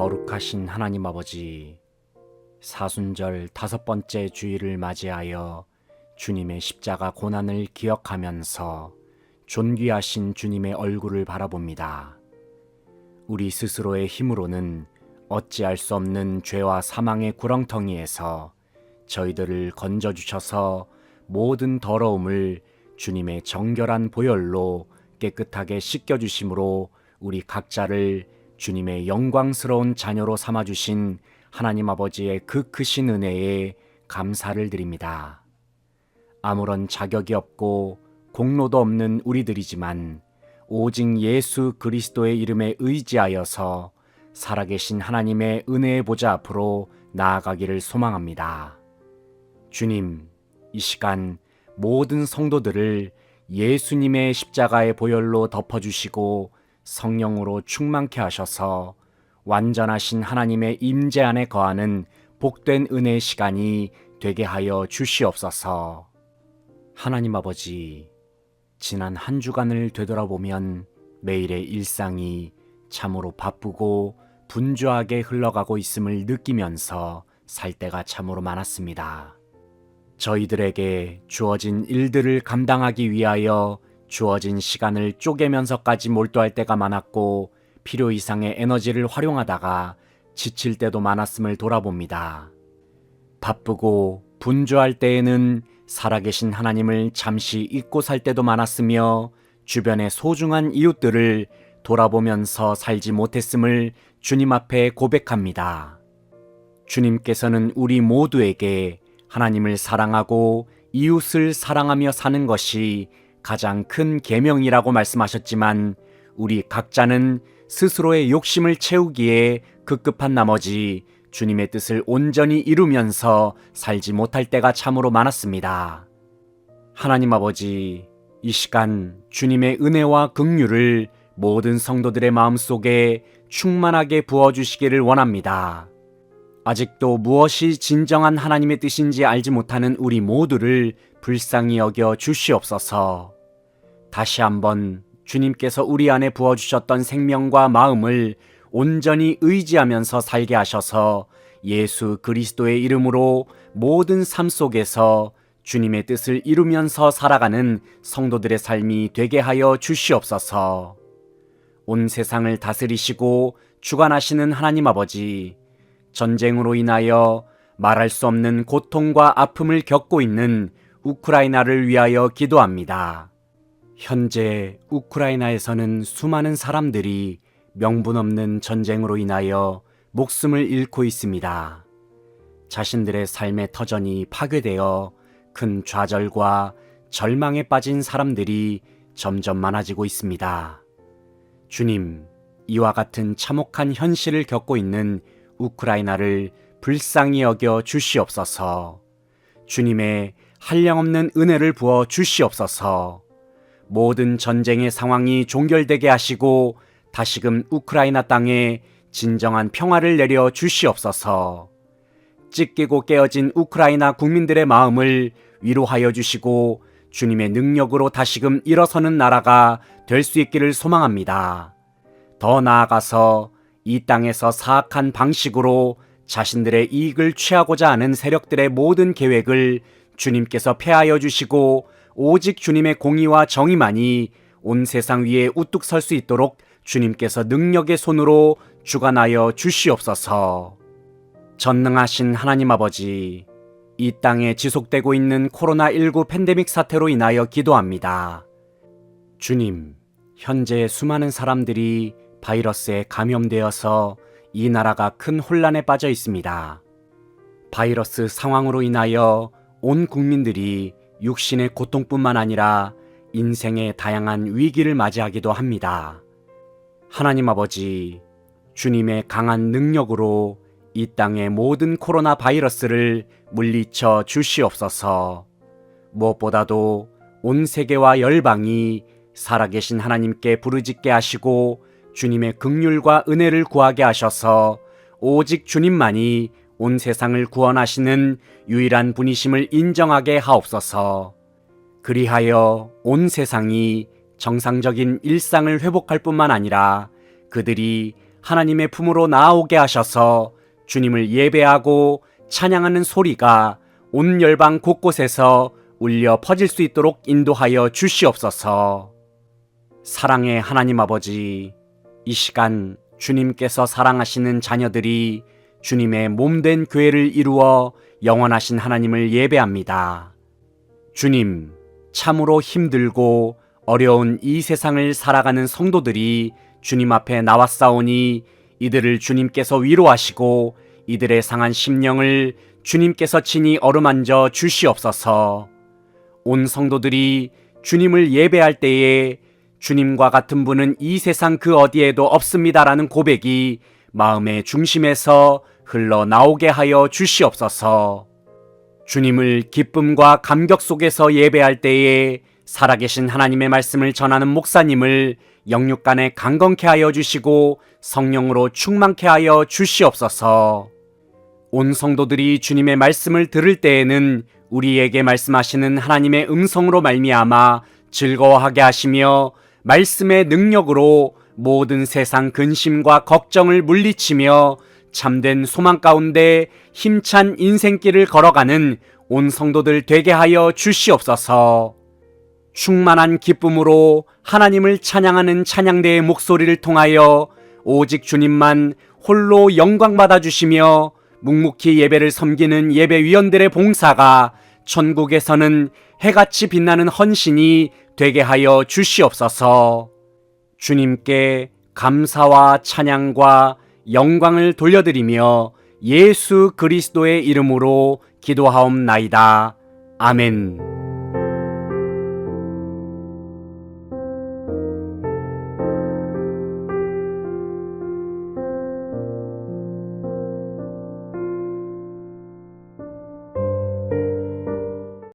거룩하신 하나님 아버지, 사순절 5번째 주일을 맞이하여 주님의 십자가 고난을 기억하면서 존귀하신 주님의 얼굴을 바라봅니다. 우리 스스로의 힘으로는 어찌할 수 없는 죄와 사망의 구렁텅이에서 저희들을 건져주셔서 모든 더러움을 주님의 정결한 보혈로 깨끗하게 씻겨주심으로 우리 각자를 주님의 영광스러운 자녀로 삼아주신 하나님 아버지의 그 크신 은혜에 감사를 드립니다. 아무런 자격이 없고 공로도 없는 우리들이지만 오직 예수 그리스도의 이름에 의지하여서 살아계신 하나님의 은혜의 보좌 앞으로 나아가기를 소망합니다. 주님, 이 시간 모든 성도들을 예수님의 십자가의 보혈로 덮어주시고 성령으로 충만케 하셔서 완전하신 하나님의 임재 안에 거하는 복된 은혜의 시간이 되게 하여 주시옵소서. 하나님 아버지, 지난 한 주간을 되돌아보면 매일의 일상이 참으로 바쁘고 분주하게 흘러가고 있음을 느끼면서 살 때가 참으로 많았습니다. 저희들에게 주어진 일들을 감당하기 위하여 주어진 시간을 쪼개면서까지 몰두할 때가 많았고 필요 이상의 에너지를 활용하다가 지칠 때도 많았음을 돌아봅니다. 바쁘고 분주할 때에는 살아계신 하나님을 잠시 잊고 살 때도 많았으며 주변의 소중한 이웃들을 돌아보면서 살지 못했음을 주님 앞에 고백합니다. 주님께서는 우리 모두에게 하나님을 사랑하고 이웃을 사랑하며 사는 것이 가장 큰 계명이라고 말씀하셨지만 우리 각자는 스스로의 욕심을 채우기에 급급한 나머지 주님의 뜻을 온전히 이루면서 살지 못할 때가 참으로 많았습니다. 하나님 아버지, 이 시간 주님의 은혜와 긍휼을 모든 성도들의 마음속에 충만하게 부어주시기를 원합니다. 아직도 무엇이 진정한 하나님의 뜻인지 알지 못하는 우리 모두를 불쌍히 여겨 주시옵소서. 다시 한번 주님께서 우리 안에 부어주셨던 생명과 마음을 온전히 의지하면서 살게 하셔서 예수 그리스도의 이름으로 모든 삶 속에서 주님의 뜻을 이루면서 살아가는 성도들의 삶이 되게 하여 주시옵소서. 온 세상을 다스리시고 주관하시는 하나님 아버지, 전쟁으로 인하여 말할 수 없는 고통과 아픔을 겪고 있는 우크라이나를 위하여 기도합니다. 현재 우크라이나에서는 수많은 사람들이 명분 없는 전쟁으로 인하여 목숨을 잃고 있습니다. 자신들의 삶의 터전이 파괴되어 큰 좌절과 절망에 빠진 사람들이 점점 많아지고 있습니다. 주님, 이와 같은 참혹한 현실을 겪고 있는 우크라이나를 불쌍히 여겨 주시옵소서. 주님의 한량없는 은혜를 부어 주시옵소서. 모든 전쟁의 상황이 종결되게 하시고 다시금 우크라이나 땅에 진정한 평화를 내려 주시옵소서. 찢기고 깨어진 우크라이나 국민들의 마음을 위로하여 주시고 주님의 능력으로 다시금 일어서는 나라가 될 수 있기를 소망합니다. 더 나아가서 이 땅에서 사악한 방식으로 자신들의 이익을 취하고자 하는 세력들의 모든 계획을 주님께서 폐하여 주시고 오직 주님의 공의와 정의만이 온 세상 위에 우뚝 설 수 있도록 주님께서 능력의 손으로 주관하여 주시옵소서. 전능하신 하나님 아버지, 이 땅에 지속되고 있는 코로나19 팬데믹 사태로 인하여 기도합니다. 주님, 현재 수많은 사람들이 바이러스에 감염되어서 이 나라가 큰 혼란에 빠져 있습니다. 바이러스 상황으로 인하여 온 국민들이 육신의 고통뿐만 아니라 인생의 다양한 위기를 맞이하기도 합니다. 하나님 아버지, 주님의 강한 능력으로 이 땅의 모든 코로나 바이러스를 물리쳐 주시옵소서. 무엇보다도 온 세계와 열방이 살아계신 하나님께 부르짖게 하시고 주님의 긍휼과 은혜를 구하게 하셔서 오직 주님만이 온 세상을 구원하시는 유일한 분이심을 인정하게 하옵소서. 그리하여 온 세상이 정상적인 일상을 회복할 뿐만 아니라 그들이 하나님의 품으로 나아오게 하셔서 주님을 예배하고 찬양하는 소리가 온 열방 곳곳에서 울려 퍼질 수 있도록 인도하여 주시옵소서. 사랑의 하나님 아버지, 이 시간 주님께서 사랑하시는 자녀들이 주님의 몸된 교회를 이루어 영원하신 하나님을 예배합니다. 주님, 참으로 힘들고 어려운 이 세상을 살아가는 성도들이 주님 앞에 나왔사오니 이들을 주님께서 위로하시고 이들의 상한 심령을 주님께서 친히 어루만져 주시옵소서. 온 성도들이 주님을 예배할 때에 주님과 같은 분은 이 세상 그 어디에도 없습니다라는 고백이 마음의 중심에서 흘러나오게 하여 주시옵소서. 주님을 기쁨과 감격 속에서 예배할 때에 살아계신 하나님의 말씀을 전하는 목사님을 영육간에 강건케 하여 주시고 성령으로 충만케 하여 주시옵소서. 온 성도들이 주님의 말씀을 들을 때에는 우리에게 말씀하시는 하나님의 음성으로 말미암아 즐거워하게 하시며 말씀의 능력으로 모든 세상 근심과 걱정을 물리치며 참된 소망 가운데 힘찬 인생길을 걸어가는 온 성도들 되게 하여 주시옵소서. 충만한 기쁨으로 하나님을 찬양하는 찬양대의 목소리를 통하여 오직 주님만 홀로 영광 받아주시며 묵묵히 예배를 섬기는 예배위원들의 봉사가 천국에서는 해같이 빛나는 헌신이 되게 하여 주시옵소서. 주님께 감사와 찬양과 영광을 돌려드리며 예수 그리스도의 이름으로 기도하옵나이다. 아멘.